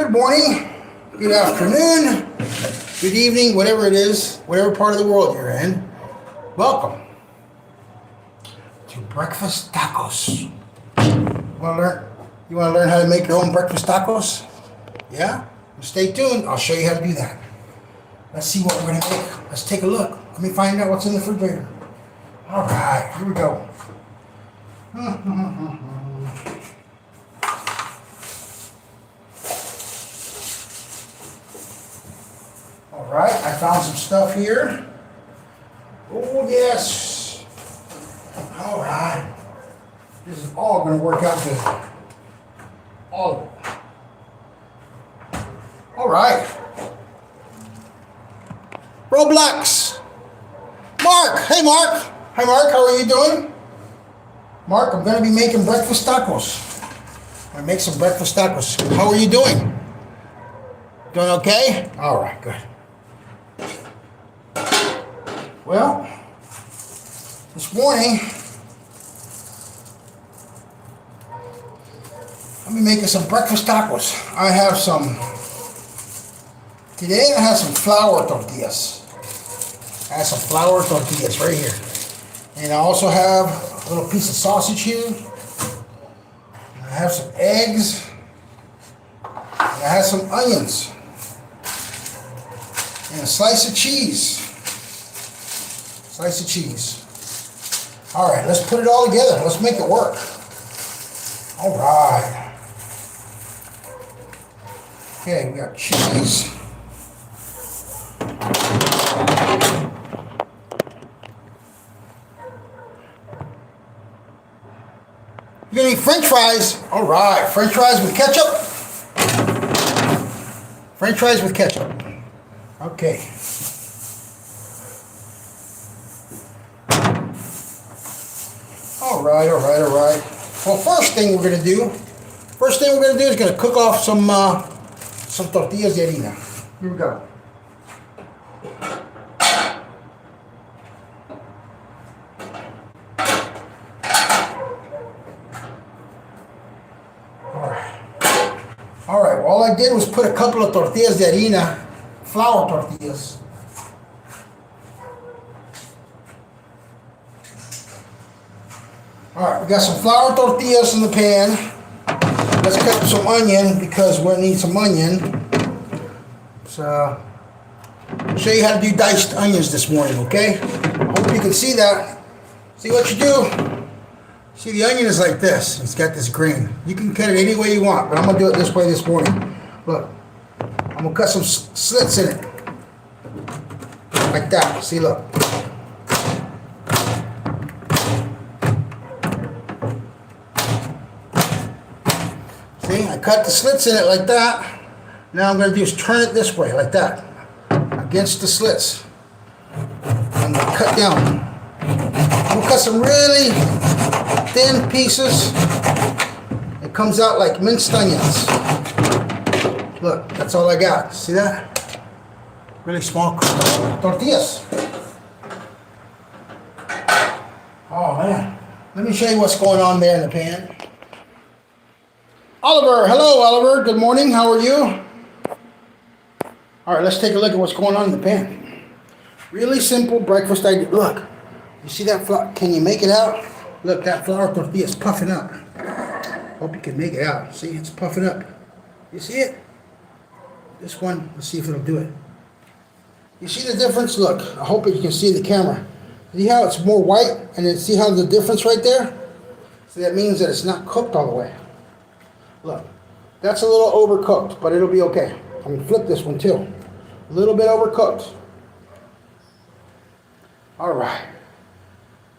Good morning, good afternoon, good evening, whatever it is, whatever part of the world you're in. Welcome to Breakfast Tacos. You want to learn how to make your own breakfast tacos? Yeah? Well, stay tuned. I'll show you how to do that. Let's see what we're going to make. Let's take a look. Let me find out what's in the refrigerator. All right, here we go. All right, I found some stuff here. Oh, yes. All right. This is all going to work out good. All of it. All right. Roblox. Mark. Hey, Mark. Hi, Mark. How are you doing? Mark, I'm going to be making breakfast tacos. I'm going to make some breakfast tacos. How are you doing? Doing okay? All right, good. Well, this morning, I'll be making some breakfast tacos. Today I have some flour tortillas. I have some flour tortillas right here. And I also have a little piece of sausage here. I have some eggs. And I have some onions. And a slice of cheese. Slice of cheese. All right, let's put it all together. Let's make it work. All right. Okay, we got cheese. You got any French fries? All right, French fries with ketchup. French fries with ketchup. Okay. All right. Well, first thing we're gonna do is gonna cook off some tortillas de harina. Here we go. All right. Well, all I did was put a couple of tortillas de harina, flour tortillas. All right, we got some flour tortillas in the pan. Let's cut some onion because we'll need some onion. So, I'll show you how to do diced onions this morning, okay? I hope you can see that. See what you do. See, the onion is like this. It's got this grain. You can cut it any way you want, but I'm going to do it this way this morning. Look, I'm going to cut some slits in it. Like that. See, look. See, I cut the slits in it like that. Now I'm going to do is turn it this way, like that. Against the slits. I'm going to cut down. I'm going to cut some really thin pieces. It comes out like minced onions. Look, that's all I got. See that? Really small tortillas. Oh man. Let me show you what's going on there in the pan. Oliver, hello Oliver, good morning, how are you? All right, let's take a look at what's going on in the pan. Really simple breakfast idea. Look, you see that flour? Can you make it out? Look, that flour tortilla is puffing up. Hope you can make it out. See, it's puffing up. You see it? This one, let's see if it'll do it. You see the difference? Look, I hope you can see the camera. See how it's more white? And then see how the difference right there? So that means that it's not cooked all the way. Look, that's a little overcooked, but it'll be okay. I'm gonna flip this one too. A little bit overcooked. All right,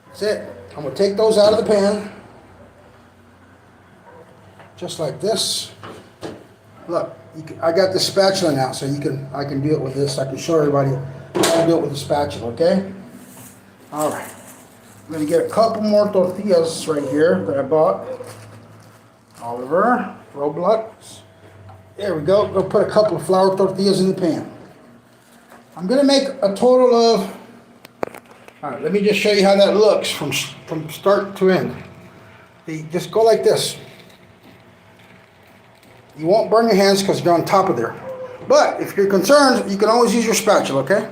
that's it. I'm gonna take those out of the pan, just like this. Look, I got the spatula now, so I can do it with this. I can show everybody how to do it with the spatula. Okay. All right. I'm gonna get a couple more tortillas right here that I bought. Oliver, Roblox. There we go. Go put a couple of flour tortillas in the pan. I'm gonna make a total of. All right, let me just show you how that looks from start to end. Just go like this. You won't burn your hands because you're on top of there. But if you're concerned, you can always use your spatula, okay?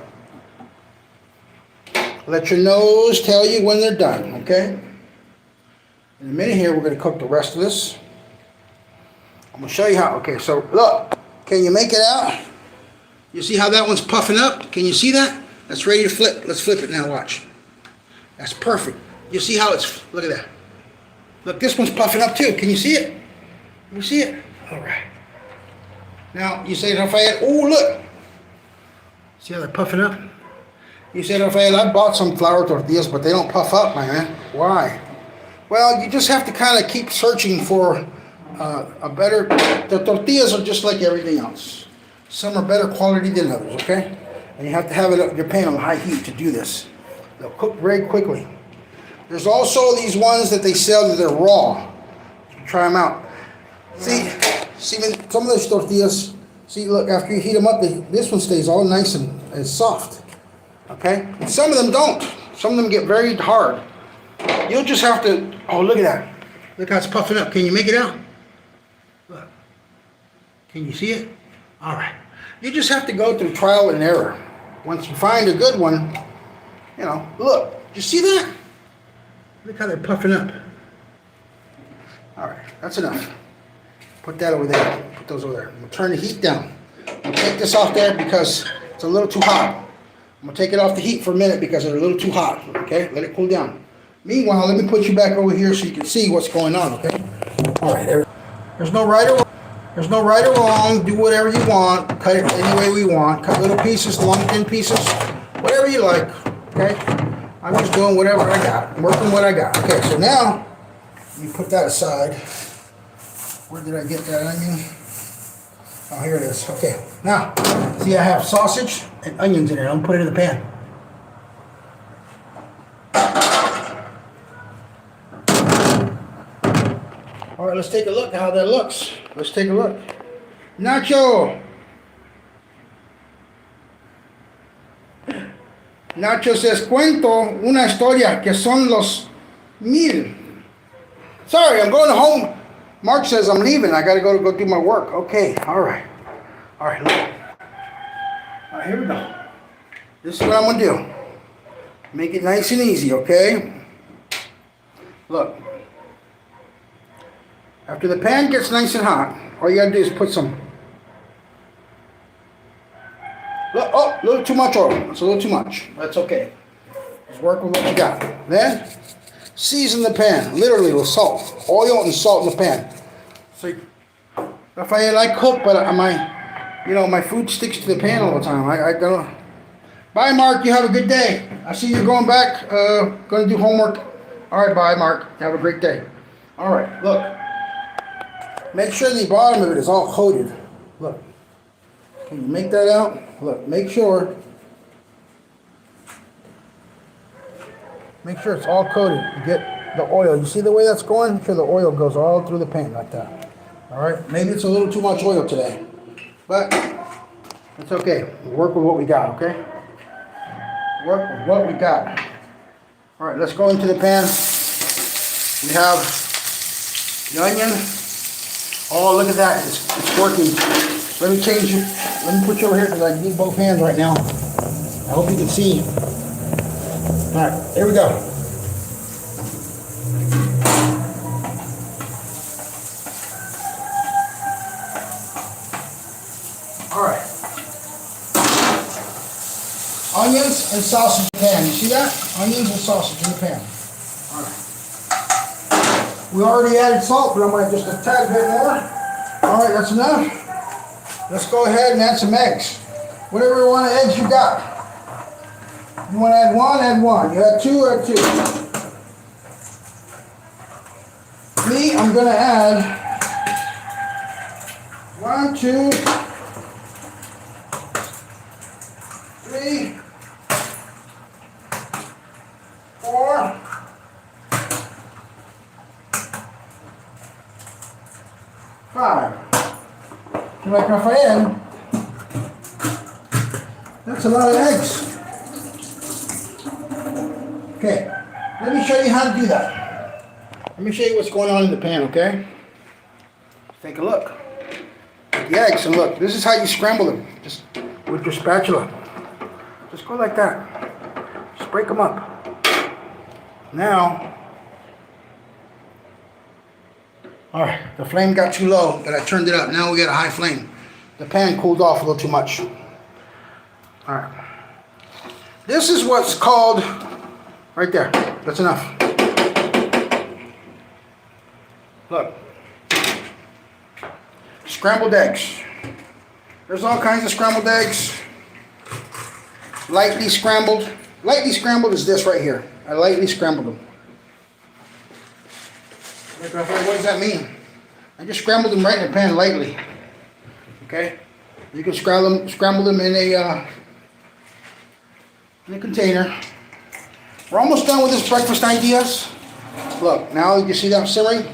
Let your nose tell you when they're done, okay? In a minute here, we're going to cook the rest of this. I'm going to show you how. Okay, so look. Can you make it out? You see how that one's puffing up? Can you see that? That's ready to flip. Let's flip it now, watch. That's perfect. You see how it's, look at that. Look, this one's puffing up too. Can you see it? Can you see it? All right. Now, you say, Rafael, oh, look. See how they're puffing up? You say, Rafael, I bought some flour tortillas, but they don't puff up, my man. Why? Well, you just have to kind of keep searching for a better... The tortillas are just like everything else. Some are better quality than others, okay? And you have to have your pan on high heat to do this. They'll cook very quickly. There's also these ones that they sell that they're raw. You can try them out. See when some of those tortillas, see, look, after you heat them up, this one stays all nice and soft. Okay? And some of them don't. Some of them get very hard. You'll just have to, oh, look at that. Look how it's puffing up. Can you make it out? Look. Can you see it? All right. You just have to go through trial and error. Once you find a good one, you know, look. You see that? Look how they're puffing up. All right. That's enough. Put that over there. Put those over there. I'm going to turn the heat down. I'm going to take this off there because it's a little too hot. I'm going to take it off the heat for a minute because it's a little too hot. Okay? Let it cool down. Meanwhile, let me put you back over here so you can see what's going on. Okay? All right. There's no right or wrong. There's no right or wrong. Do whatever you want. Cut it any way we want. Cut little pieces, long, thin pieces. Whatever you like. Okay? I'm just doing whatever I got. I'm working what I got. Okay, so now, you put that aside. Where did I get that onion? Oh, here it is. Okay. Now, see I have sausage and onions in there. I'm going to put it in the pan. All right, let's take a look how that looks. Let's take a look. Nacho. Nacho says, cuento una historia que son los 1000. Sorry, I'm going home. Mark says I'm leaving. I got to go do my work. Okay, all right. All right, look. All right, here we go. This is what I'm going to do. Make it nice and easy, okay? Look. After the pan gets nice and hot, all you got to do is put some... Look, oh, a little too much oil. It's a little too much. That's okay. Just work with what you got. Then, season the pan, literally with salt. Oil and salt in the pan. So, Rafael, I cook, but my food sticks to the pan all the time. I don't. Bye, Mark. You have a good day. I see you're going back. Going to do homework. All right, bye, Mark. Have a great day. All right, look. Make sure the bottom of it is all coated. Look. Can you make that out? Look, make sure it's all coated. You get the oil. You see the way that's going? Make sure the oil goes all through the pan like that. All right? Maybe it's a little too much oil today, but it's okay. We'll work with what we got, okay? Work with what we got. All right, let's go into the pan. We have the onion. Oh, look at that. It's working. Let me change it. Let me put you over here because I need both hands right now. I hope you can see. All right, here we go. All right. Onions and sausage in the pan. You see that? Onions and sausage in the pan. All right. We already added salt, but I'm going to just a tad bit more. All right, that's enough. Let's go ahead and add some eggs. Whatever you want of eggs you got. You want to add one, add one. You add two, add two. Me, I'm going to add 1, 2, 3, 4, 5. You like Rafael? That's a lot of eggs. Okay, let me show you how to do that. Let me show you what's going on in the pan, okay? Take a look. the eggs, and look, this is how you scramble them. Just with your spatula. Just go like that. Just break them up. Now, all right, the flame got too low, but I turned it up. Now we got a high flame. The pan cooled off a little too much. All right. This is what's called, right there. That's enough. Look. Scrambled eggs. There's all kinds of scrambled eggs. Lightly scrambled. Lightly scrambled is this right here. I lightly scrambled them. What does that mean? I just scrambled them right in the pan lightly. Okay? You can scramble them in a container. We're almost done with this breakfast ideas. Look, now you see that simmering?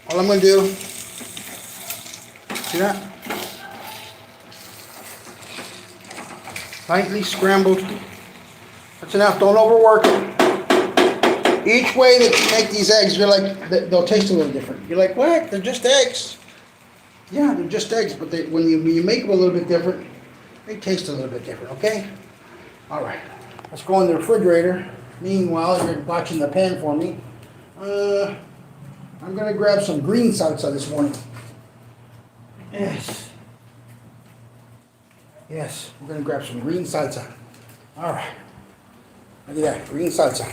All I'm going to do, see that? Lightly scrambled. That's enough. Don't overwork it. Each way that you make these eggs, you're like, they'll taste a little different. You're like, what? They're just eggs. Yeah, they're just eggs, but when you make them a little bit different, they taste a little bit different, okay? All right. Let's go in the refrigerator. Meanwhile, you're watching the pan for me. I'm going to grab some green salsa this morning. Yes. Yes, we're going to grab some green salsa. All right. Look at that, green salsa.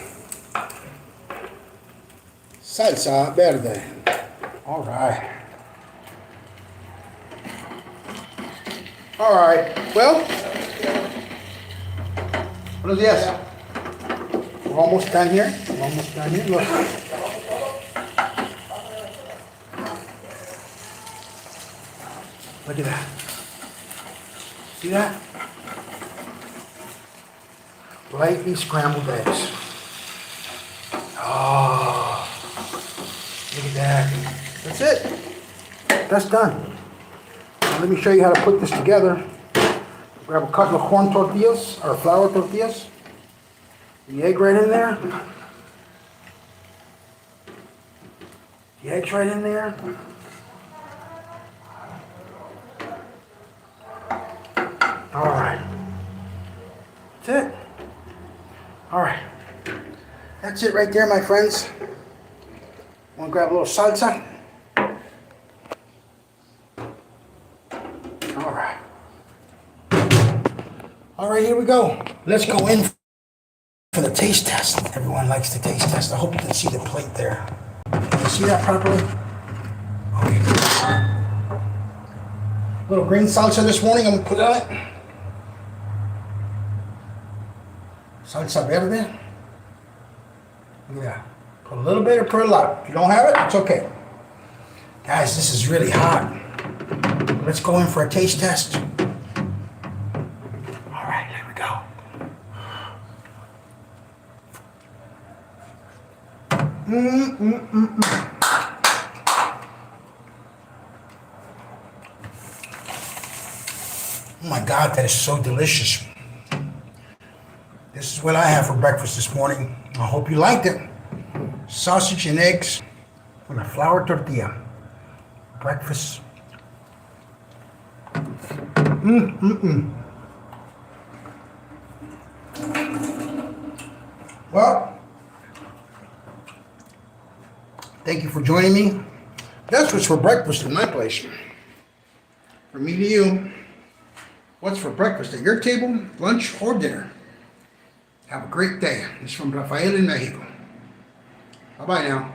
Salsa verde. All right. All right. Well, buenos días. We're almost done here. We're almost done here. Look. Look at that. See that? Lightly scrambled eggs. Oh, look at that. That's it. That's done. Now let me show you how to put this together. Grab a couple of corn tortillas or flour tortillas. The egg right in there. The egg's right in there. All right. That's it. All right. That's it right there, my friends. Want to grab a little salsa? All right. All right, here we go. Let's go in for the taste test. Everyone likes the taste test. I hope you can see the plate there. Can you see that properly? Okay. Little green salsa this morning. I'm going to put on it. Salsa verde. Look at that. Put a little bit or put a lot. If you don't have it, it's okay. Guys, this is really hot. Let's go in for a taste test. All right, here we go. Oh my God, that is so delicious. This is what I have for breakfast this morning. I hope you liked it. Sausage and eggs with a flour tortilla. Breakfast. Well, thank you for joining me. That's what's for breakfast in my place. From me to you, what's for breakfast at your table, lunch, or dinner? Have a great day. This is from Rafael in Mexico. Bye-bye now.